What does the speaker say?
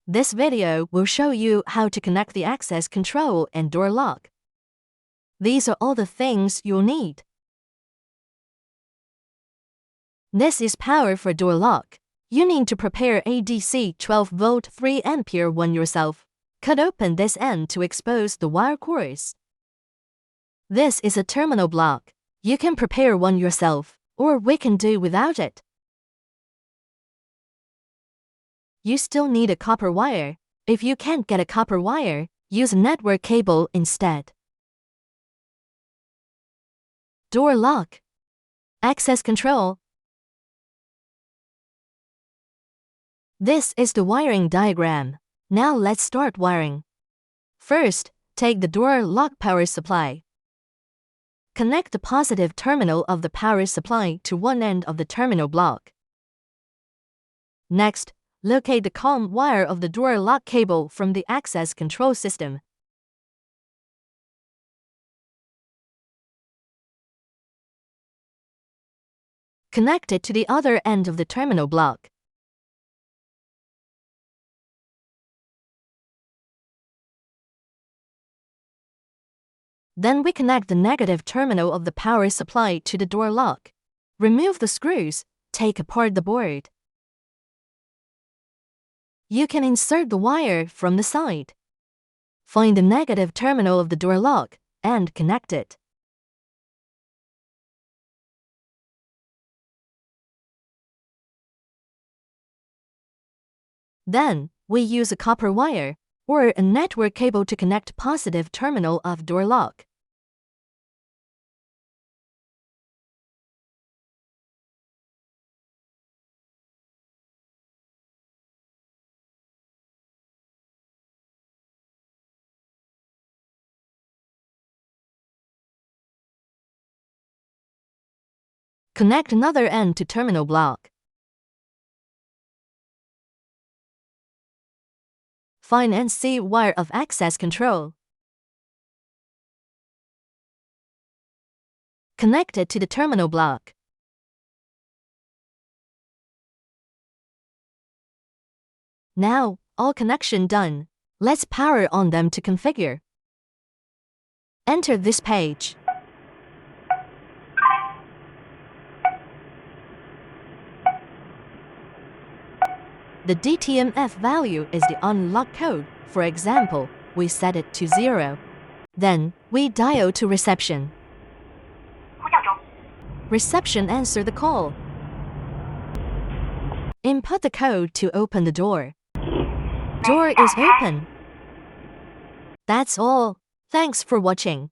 This video will show you how to connect the access control and door lock. These are all the things you'll need. This is power for door lock. You need to prepare a DC 12-volt 3-ampere one yourself. Cut open this end to expose the wire course. This is a terminal block. You can prepare one yourself, or we can do without it. You still need a copper wire. If you can't get a copper wire, use a network cable instead. Door lock. Access control. This is the wiring diagram. Now let's start wiring. First, take the door lock power supply. Connect the positive terminal of the power supply to one end of the terminal block. Next, locate the COM wire of the door lock cable from the access control system. Connect it to the other end of the terminal block. Then we connect the negative terminal of the power supply to the door lock. Remove the screws. Take apart the board. You can insert the wire from the side. Find the negative terminal of the door lock and connect it. Then, we use a copper wire or a network cable to connect positive terminal of door lock. Connect another end to terminal block. Find NC wire of access control. Connect it to the terminal block. Now, all connection done. Let's power on them to configure. Enter this page. The DTMF value is the unlock code. For example, we set it to 0. Then, we dial to reception. Reception answer the call. Input the code to open the door. Door is open. That's all. Thanks for watching.